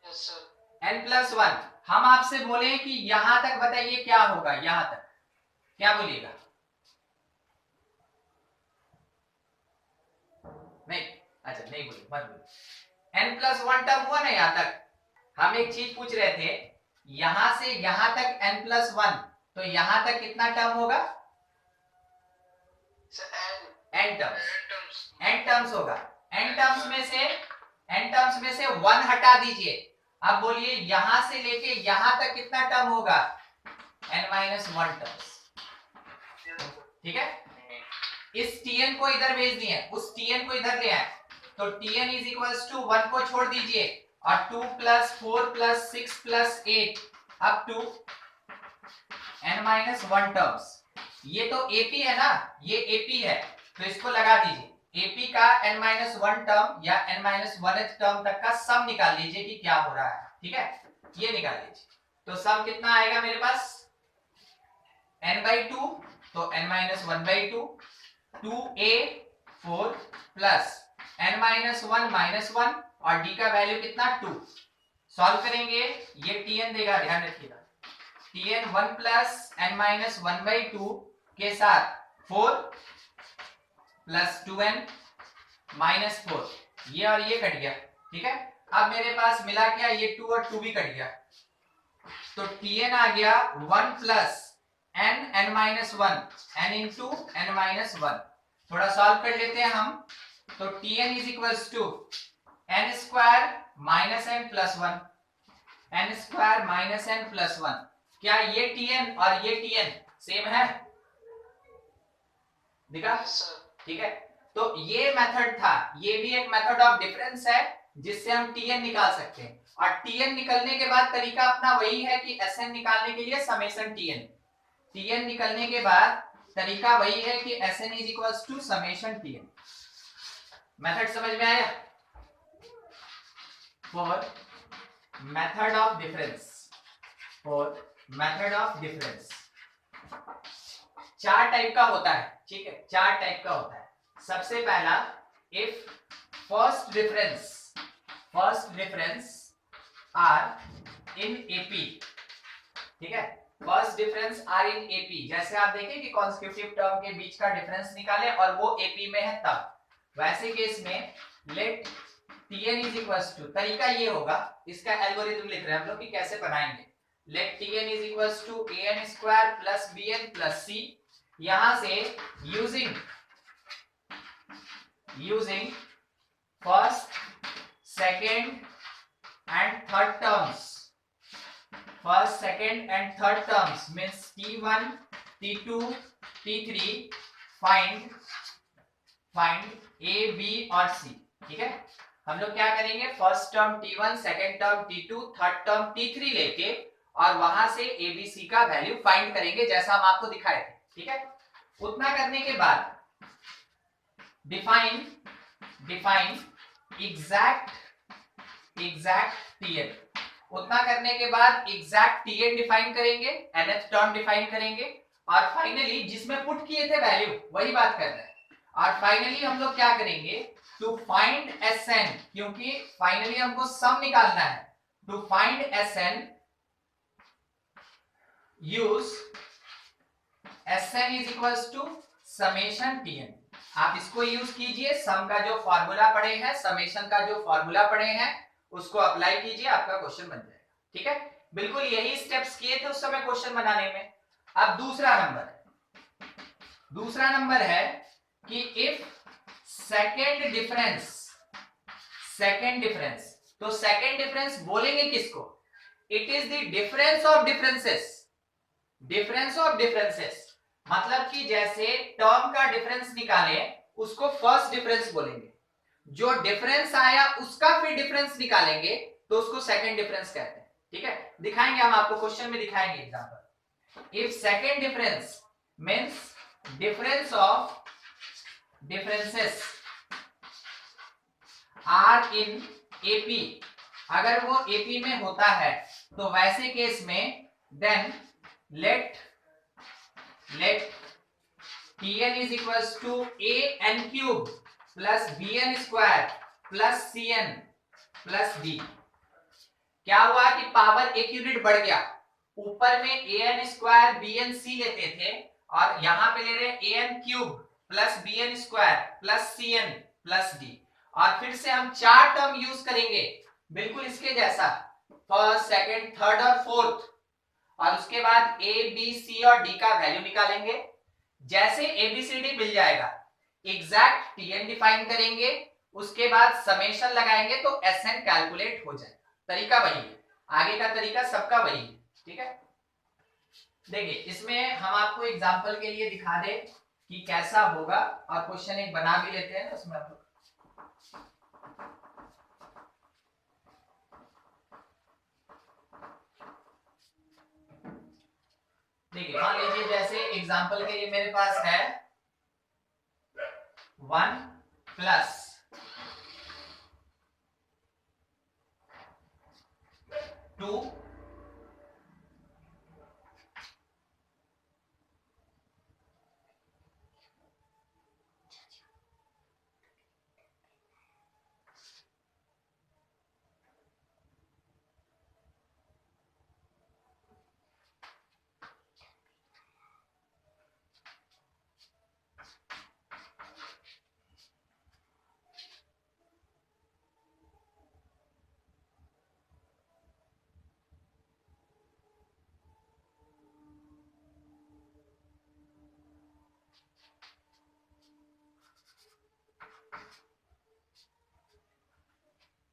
Yes sir. n+1, हम आपसे बोले कि यहां तक बताइए क्या होगा, यहां तक क्या बोलिएगा? अच्छा नहीं बोलो, मत बोलो। n+1 टर्म हुआ ना यहाँ तक। हम एक चीज पूछ रहे थे, यहां से यहां तक n+1, तो यहां तक कितना टर्म होगा? n टर्म्स होगा। n टर्म्स में से 1 हटा दीजिए। अब बोलिए यहां से लेके यहां तक कितना टर्म होगा? n-1 terms. ठीक है, इस tn को इधर भेज दिए, उस tn को इधर ले आए, तो tn इज इक्वल्स टू 1 को छोड़ दीजिए और 2 + 4 + 6 + 8 अप टू n-1 टर्म्स। ये तो AP है ना, ये AP है, तो इसको लगा दीजिए। AP का n-1 टर्म या n-1th टर्म तक का सम निकाल लीजिए कि क्या हो रहा है। ठीक है, ये निकाल लीजिए। तो सम कितना आएगा मेरे पास? n/2, तो n-1/2 2a4 प्लस n-1 और d का वैल्यू कितना? 2। सॉल्व करेंगे, ये tn देगा, ध्यान रखिएगा। tn 1 प्लस n-1/2 के साथ 4 प्लस 2n माइनस 4, ये और ये कट गया। ठीक है, अब मेरे पास मिला क्या? ये 2 और 2 भी कट गया, तो tn आ गया 1 plus n-1 n into n-1। थोड़ा सॉल्व कर लेते हैं हम, तो tn is equals to n² minus n plus 1, n² minus n plus 1। क्या ये tn और ये tn सेम है? दिखा? ठीक है, तो ये मेथड था, ये भी एक मेथड ऑफ डिफरेंस है जिससे हम tn निकाल सकते हैं। और tn निकलने के बाद तरीका अपना वही है कि sn निकालने के लिए समेशन tn निकलने के बाद तरीका वही है कि sn is equals to summation tn। Method समझ में आया? For method of difference 4 type का होता है। ठीक है, 4 टाइप का होता है। सबसे पहला, if first difference are in AP. ठीक है, first difference are in AP, जैसे आप देखें कि कॉन्सेक्यूटिव टर्म के बीच का डिफरेंस निकालें और वो एपी में है तब, वैसे केस में let tn is equals to, तरीका ये होगा, इसका एल्गोरिथम लिख रहे हैं हम लोग कि कैसे बनाएंगे। Let tn is equals to an² plus bn plus c, यहां से using first, second and third terms means t1, t2, t3, find a, b और c। ठीक है, हम लोग क्या करेंगे? First term t1, second term t2, third term t3 लेके और वहां से a, b, c का वैल्यू फाइंड करेंगे, जैसा हम आपको दिखाए थे। ठीक है, उतना करने के बाद डिफाइन एग्जैक्ट tn, उतना करने के बाद एग्जैक्ट tn डिफाइन करेंगे, nth टर्म डिफाइन करेंगे और फाइनली जिसमें पुट किए थे वैल्यू वही बात कर रहे हैं। और फाइनली हम लोग क्या करेंगे? टू फाइंड sn, क्योंकि फाइनली हमको सम निकालना है। To find sn use sn is equals to summation tn। आप इसको यूज कीजिए, सम का जो फॉर्मूला पढ़े हैं, समेशन का जो फॉर्मूला पढ़े हैं, उसको अप्लाई कीजिए, आपका क्वेश्चन बन जाएगा। ठीक है, बिल्कुल यही स्टेप्स किए थे उस समय क्वेश्चन बनाने में। अब दूसरा नंबर है कि इफ सेकेंड डिफरेंस, तो सेकेंड डिफरेंस बोलेंगे किसको? It is the difference of differences, मतलब कि जैसे टर्म का डिफरेंस निकाले उसको फर्स्ट डिफरेंस बोलेंगे, जो डिफरेंस आया उसका फिर डिफरेंस निकालेंगे तो उसको सेकंड डिफरेंस कहते हैं। ठीक है, दिखाएंगे हम आपको, क्वेश्चन में दिखाएंगे example. If second difference means difference of differences are in AP, अगर वो एपी में होता है तो वैसे केस में then let tn is equals to an cube plus bn square plus cn plus d। क्या हुआ कि पावर एक यूनिट बढ़ गया, ऊपर में an² bnc लेते थे और यहां पे ले रहे an³ plus bn² plus cn plus d, और फिर से हम 4 टर्म यूज करेंगे बिल्कुल इसके जैसा, फर्स्ट, सेकंड, थर्ड और फोर्थ, और उसके बाद ए बी सी और डी का वैल्यू निकालेंगे। जैसे एबीसीडी मिल जाएगा, एग्जैक्ट टीएन डिफाइन करेंगे, उसके बाद समेशन लगाएंगे तो एसएन कैलकुलेट हो जाएगा। तरीका वही है, आगे का तरीका सबका वही है, ठीक है। देखिए इसमें हम आपको एग्जांपल के लिए दिखा दे कि कैसा होगा, और क्वेश्चन एक बना भी लेते हैं उसमें आप लोग। देखिए मान लीजिए जैसे एग्जांपल के लिए मेरे पास है 1 प्लस 2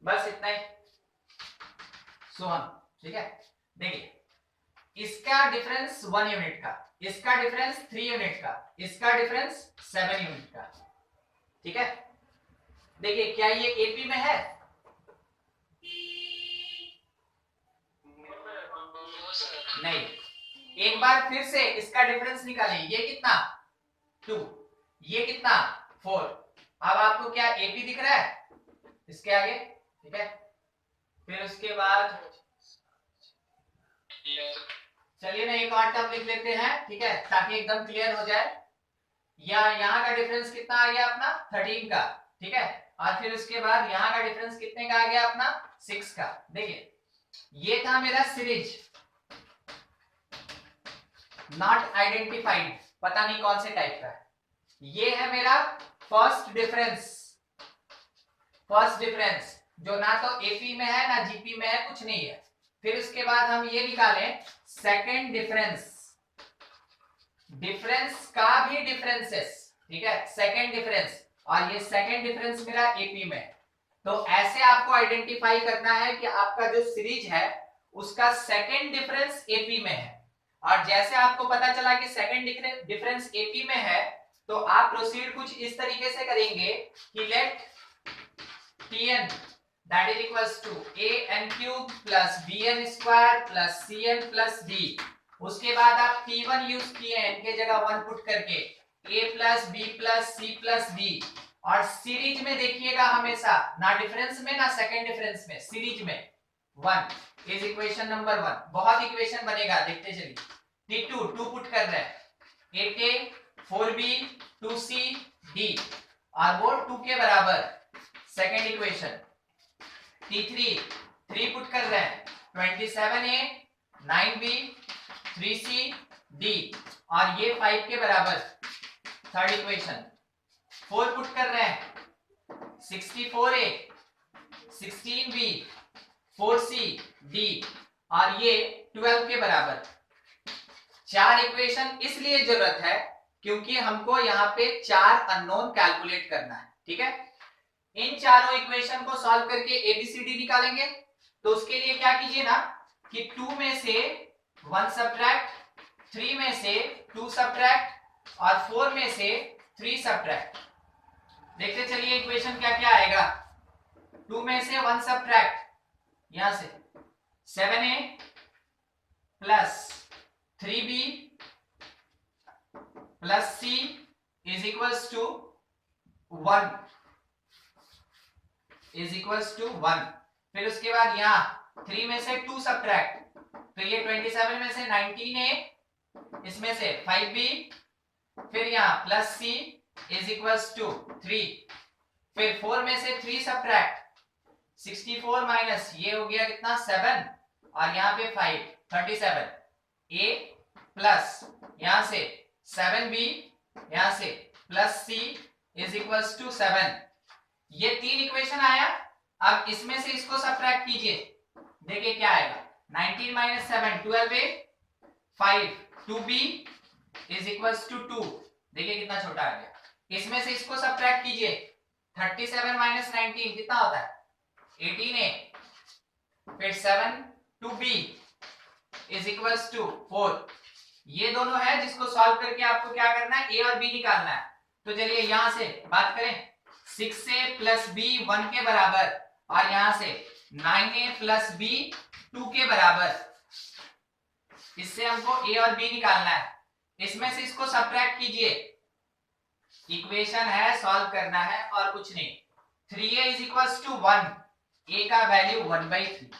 बस इतना ही, सोहन, ठीक है। देखिए इसका डिफरेंस 1 यूनिट का, इसका डिफरेंस 3 यूनिट का, इसका डिफरेंस 7 यूनिट का, ठीक है। देखिए क्या ये एपी में है? नहीं। एक बार फिर से इसका डिफरेंस निकालें, ये कितना 2, ये कितना 4। अब आपको क्या एपी दिख रहा है इसके आगे, ठीक है। फिर उसके बाद चलिए ना एक और टर्म लिख लेते हैं, ठीक है, ताकि एकदम क्लियर हो जाए। यहाँ का डिफरेंस कितना आ गया अपना 13 का, ठीक है, और फिर उसके बाद यहाँ का डिफरेंस कितने का आ गया अपना 6 का। देखिए ये था मेरा सीरीज नॉट आइडेंटिफाइड, पता नहीं कौन से टाइप का है। ये है मेरा फर्स्ट डिफरेंस, फर्स्ट डिफरेंस जो ना तो एपी में है ना जीपी में है, कुछ नहीं है। फिर उसके बाद हम ये निकालें सेकंड डिफरेंस, डिफरेंस का भी डिफरेंसेस, ठीक है, सेकंड डिफरेंस, और ये सेकंड डिफरेंस मेरा एपी में। तो ऐसे आपको आइडेंटिफाई करना है कि आपका जो सीरीज है उसका सेकंड डिफरेंस एपी में है। और जैसे आपको पता चला कि सेकंड डिफरेंस एपी में है, तो आप प्रोसीड कुछ इस तरीके से करेंगे कि late Tn that is equals to an cube plus bn square plus cn plus d। उसके बाद आप T1 यूज किए हैं, इनके जगह 1 पुट करके a plus b plus c plus d। और सीरीज में देखिएगा हमेशा ना डिफरेंस में ना सेकंड डिफरेंस में, सीरीज में 1 इज इक्वेशन नंबर 1। बहुत इक्वेशन बनेगा, देखते चलिए। T2 2 पुट कर रहे हैं, 8a 4b 2c d, और वो 2 के बराबर सेकेंड इक्वेशन। T3 3 पुट कर रहे हैं, 27a 9b 3c d, और ये 5 के बराबर थर्ड इक्वेशन। 4 पुट कर रहे हैं, 64a 16b 4c d, और ये 12 के बराबर। 4 इक्वेशन इसलिए जरूरत है क्योंकि हमको यहाँ पे 4 अननोन कैलकुलेट करना है, ठीक है। इन चारों इक्वेशन को सॉल्व करके एबीसीडी निकालेंगे। तो उसके लिए क्या कीजिए ना कि 2 में से 1 सब्ट्रैक्ट, 3 में से 2 सब्ट्रैक्ट, और 4 में से 3 सब्ट्रैक्ट। देखते चलिए इक्वेशन क्या क्या आएगा। 2 में से 1 सब्ट्रैक्ट, यहां से 7a plus 3b plus c is equals to 1 is equals to 1। फिर उसके बाद यहाँ 3 में से 2 सब्ट्रैक्ट, तो ये 27 में से 19a, इसमें से 5b, फिर यहाँ plus c is equals to 3। फिर 4 में से 3 सब्ट्रैक्ट, 64 माइनस ये हो गया कितना 7, और यहाँ पे 5 37 a प्लस यहाँ से 7b, यहाँ से plus c is equals to 7। ये 3 इक्वेशन आया। अब इसमें से इसको सबट्रैक्ट कीजिए, देखिए क्या आएगा। 19 minus 7 12 a 5 2b is equals to 2। देखिए कितना छोटा आ गया। इसमें से इसको सबट्रैक्ट कीजिए, 37 माइनस 19 कितना होता है 18a, फिर 7 2b इज इक्वल्स टू 4। ये दोनों है जिसको सॉल्व करके आपको क्या करना है, a और b निकालना है। तो चलिए यहां से बात करें, 6a प्लस b 1 के बराबर, और यहां से 9a प्लस b 2 के बराबर। इससे हमको a और b निकालना है। इसमें से इसको सबट्रैक्ट कीजिए, इक्वेशन है सॉल्व करना है और कुछ नहीं। 3a is equals to 1, a का वैल्यू 1/3।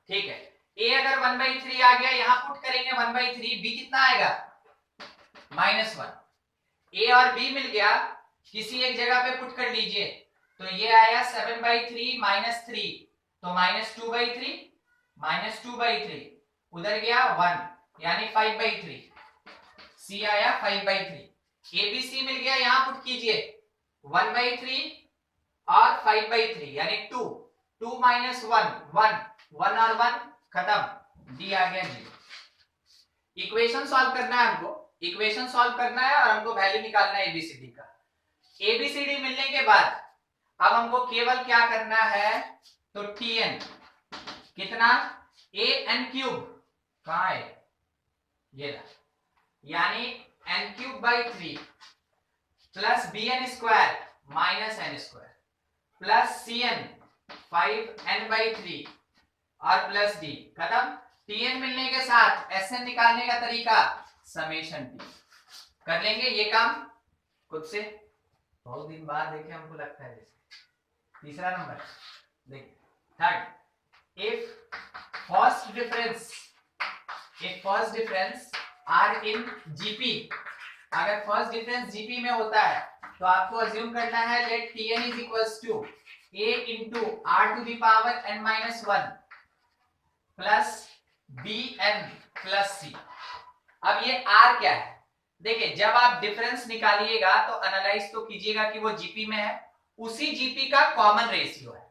ठीक है, a अगर 1/3 आ गया, यहां पुट करेंगे 1/3, b कितना आएगा -1। a और b मिल गया, किसी एक जगह पे पुट कर लीजिए, तो ये आया 7/3 माइनस 3, तो -2/3 उधर गया 1 यानी 5/3, c आया 5/3। abc मिल गया, यहां पुट कीजिए 1/3 और 5/3 यानी 2 2 माइनस 1 1 1 और 1 खत्म, d आ गया 0। इक्वेशन सॉल्व करना है हमको, इक्वेशन सॉल्व करना है और हमको वैल्यू निकालना है एबीसीडी का। एबीसीडी मिलने के बाद अब हमको केवल क्या करना है, तो tn कितना an³ कहां है, ये रहा, यानी n³/3 plus bn² minus n² plus cn 5n/3 और प्लस d खत्म। tn मिलने के साथ sn निकालने का तरीका समेशन t कर लेंगे ये काम खुद से। बहुत दिन बाद देखे हमको लगता है जैसे। तीसरा नंबर देखिए, third, if first difference are in GP, अगर फर्स्ट डिफरेंस जीपी में होता है तो आपको अज्यूम करना है let tn is equals to a into r to the power n-1 plus bn plus c। अब ये r क्या है, देखिए जब आप डिफरेंस निकालिएगा तो एनालाइज तो कीजिएगा कि वो जीपी में है, उसी जीपी का कॉमन रेशियो है।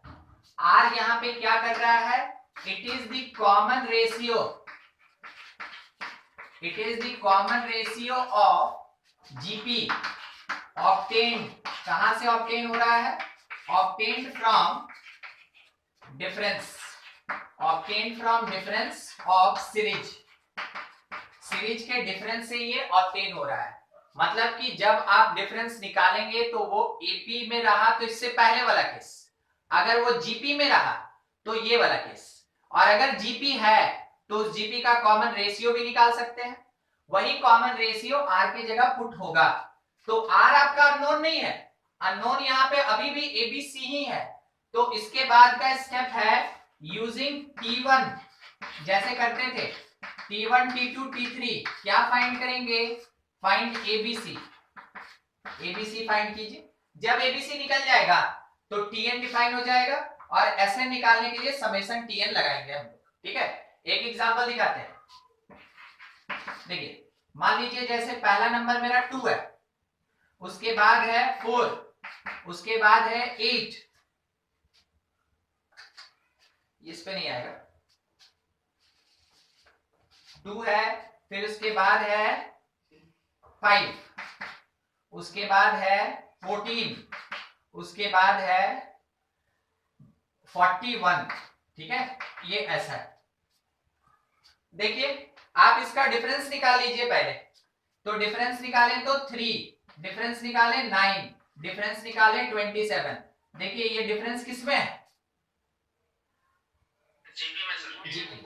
r यहां पे क्या कर रहा है, it is the common ratio, it is the common ratio of GP obtained, कहां से ऑब्टेन हो रहा है, obtained from difference, obtained from difference of series, series के डिफरेंस से ये ऑब्टेन हो रहा है। मतलब कि जब आप डिफरेंस निकालेंगे तो वो एपी में रहा तो इससे पहले वाला केस, अगर वो जीपी में रहा तो ये वाला केस, और अगर जीपी है तो उस जीपी का कॉमन रेशियो भी निकाल सकते हैं। वही कॉमन रेशियो आर की जगह पुट होगा, तो आर आपका अननोन नहीं है, अननोन यहाँ पे अभी भी एबीसी ही है। तो इसके बाद का स्टेप है यूजिंग T1, जैसे करते थे T1 T2 T3, क्या फाइंड करेंगे, फाइंड एबीसी, एबीसी फाइंड कीजिए। जब एबीसी निकल जाएगा तो Tn डिफाइन हो जाएगा और Sn निकालने के लिए समेशन Tn लगाएंगे हम लोग। ठीक है, एक एग्जांपल दिखाते हैं। देखिए मान लीजिए जैसे पहला नंबर मेरा 2 है, उसके बाद है 4, उसके बाद है 8, इस पे नहीं आएगा, 2 है, फिर उसके बाद है 5, उसके बाद है 14, उसके बाद है 41। ठीक है, ये ऐसा है। देखिए आप इसका डिफरेंस निकाल लीजिए पहले, तो डिफरेंस निकालें तो 3, डिफरेंस निकालें 9, डिफरेंस निकालें 27। देखिए ये डिफरेंस किसमें है, जीपी में सर, जीपी। में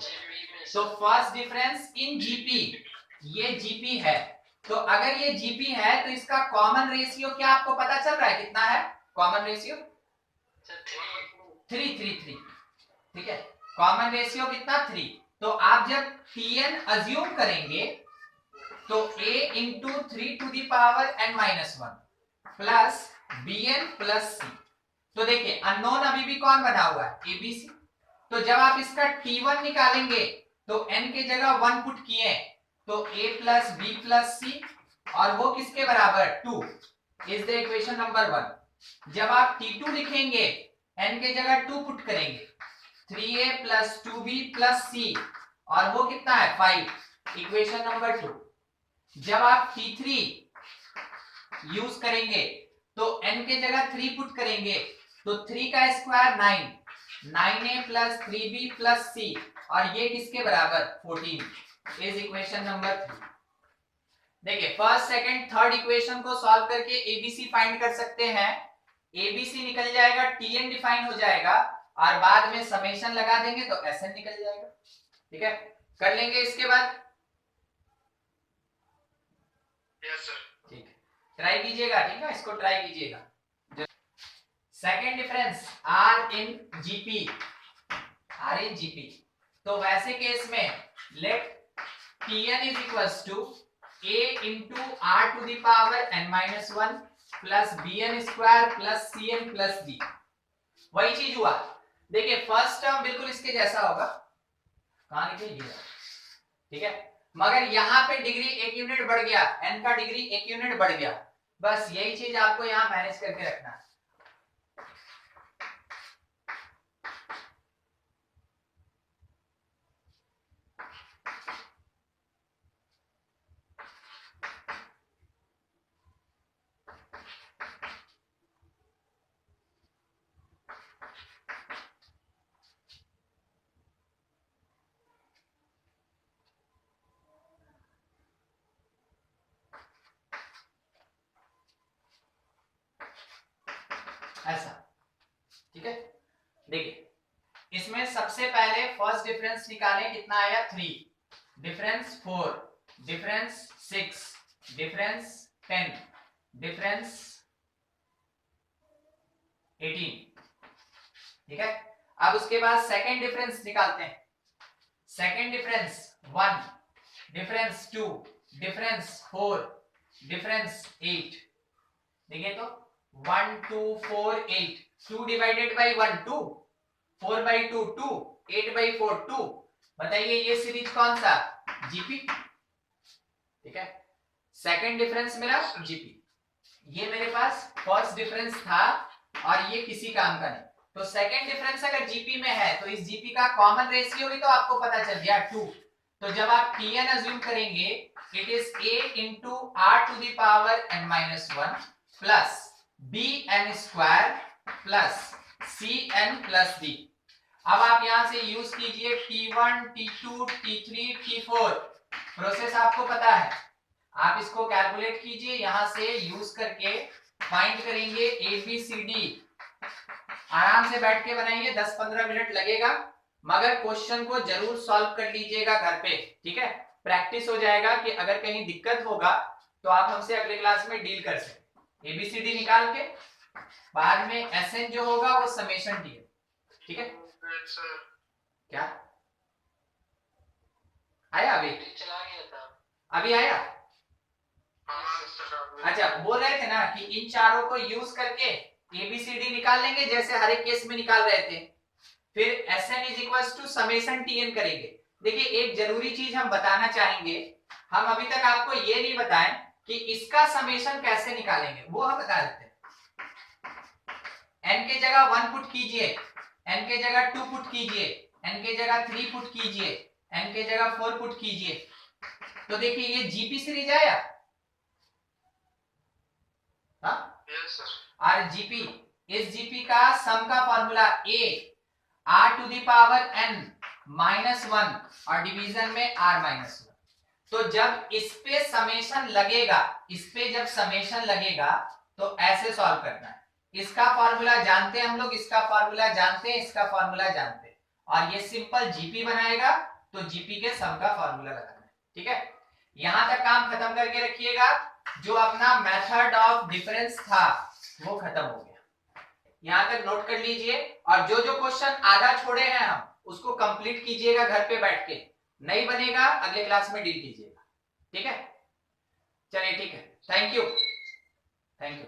तो फर्स्ट डिफरेंस इन जीपी, ये जीपी है, तो अगर ये जीपी है तो इसका कॉमन रेशियो क्या आपको पता चल रहा है, कितना है कॉमन रेशियो, 3। ठीक है, कॉमन रेशियो कितना 3। तो आप जब Tn अज्यूम करेंगे तो a into 3 to the power n-1 plus bn plus c। तो देखिए अननोन अभी भी कौन बना हुआ है, abc। तो जब आप इसका T1 निकालेंगे तो n के जगह 1 पुट किए तो a plus b plus c, और वो किसके बराबर 2 इज द इक्वेशन नंबर 1। जब आप T2 लिखेंगे n के जगह 2 पुट करेंगे 3a plus 2b plus c और वो कितना है 5, इक्वेशन नंबर 2। जब आप T3 यूज करेंगे तो n के जगह 3 पुट करेंगे तो 3 का square 9, 9a plus 3b plus c और ये किसके बराबर 14 इज इक्वेशन नंबर 3। देखिए फर्स्ट सेकंड थर्ड इक्वेशन को सॉल्व करके एबीसी फाइंड कर सकते हैं। एबीसी निकल जाएगा, टीएन डिफाइन हो जाएगा और बाद में समेशन लगा देंगे तो एसएन निकल जाएगा। ठीक है, कर लेंगे इसके बाद। Yes sir. ठीक है, ट्राई कीजिएगा। ठीक है, इसको ट्राई कीजिएगा। Second difference are in GP, are in GP. तो वैसे केस में let Tn is equals to a into r to the power n minus 1 plus bn square plus cn plus d। वही चीज हुआ। देखिए फर्स्ट टर्म बिल्कुल इसके जैसा होगा, कहां लिखे ये, ठीक है, मगर यहाँ पे डिग्री 1 यूनिट बढ़ गया, n का डिग्री 1 यूनिट बढ़ गया। बस यही चीज आपको यहाँ मैनेज करके रखना है। ऐसा, ठीक है। देखिए इसमें सबसे पहले फर्स्ट डिफरेंस निकालें, कितना आया 3, डिफरेंस 4, डिफरेंस 6, डिफरेंस 10, डिफरेंस 18। ठीक है, अब उसके बाद सेकंड डिफरेंस निकालते हैं। Second difference 1, difference 2, difference 4, difference 8। देखिए तो 1 2 4 8, 2 डिवाइडेड बाई 1 2, 4 बाई 2 2, 8 बाई 4 2। बताइए ये सीरीज कौन सा, जीपी। ठीक है, सेकंड डिफरेंस मेरा जीपी। ये मेरे पास फर्स्ट डिफरेंस था और ये किसी काम का नहीं। तो सेकंड डिफरेंस अगर जीपी में है तो इस जीपी का कॉमन रेशियो भी तो आपको पता चल गया 2। तो जब आप Tn अज्यूम करेंगे it is a into r to the power n minus 1 plus bn square plus cn plus d। अब आप यहां से यूज कीजिए T1 T2 T3 T4, process आपको पता है, आप इसको कैलकुलेट कीजिए। यहां से यूज करके फाइंड करेंगे ABCD। आराम से बैठ के बनाइए, 10-15 मिनट लगेगा, मगर क्वेश्चन को जरूर सॉल्व कर लीजिएगा घर पे। ठीक है, प्रैक्टिस हो जाएगा कि अगर कहीं दिक्कत होगा तो आप हमसे अगले क्लास में डील कर सकते। एबीसीडी निकाल के बाद में एसएन जो होगा वो समेशन डी। ठीक है, क्या आया अभी, चला गया था अभी आया। अच्छा, बोल रहे थे ना कि इन चारों को यूज करके एबीसीडी निकाल लेंगे जैसे हर एक केस में निकाल रहे थे, फिर Sn is equals to summation Tn करेंगे। देखिए एक जरूरी चीज हम बताना चाहेंगे, हम अभी तक आपको ये नहीं बताएं कि इसका समेशन कैसे निकालेंगे, वो हम बता देते हैं। n के जगह 1 पुट कीजिए, n के जगह 2 पुट कीजिए, n के जगह 3 पुट कीजिए, n के जगह 4 पुट कीजिए। तो देखिए ये जीपी सीरीज आया, यस सर। और जीपी, इस जीपी का सम का formula a r to the power n minus 1 और डिवीजन में r माइनस 1। तो जब इस पे समेशन लगेगा, इस पे जब समेशन लगेगा तो ऐसे सॉल्व करना है। इसका फॉर्मूला जानते हैं हम लोग, इसका फॉर्मूला जानते हैं, इसका फॉर्मूला जानते हैं, और ये सिंपल जीपी बनाएगा तो जीपी के सम का फॉर्मूला लगाना है। ठीक है, यहां तक काम खत्म करके रखिएगा। जो अपना मेथड ऑफ डिफरेंस था वो खत्म हो गया, यहां तक नोट कर लीजिए। और जो जो क्वेश्चन आधा छोड़े हैं हम उसको कंप्लीट कीजिएगा घर पे बैठ के, नहीं बनेगा अगले क्लास में डील कीजिएगा। ठीक है, चलिए ठीक है, थैंक यू, थैंक यू।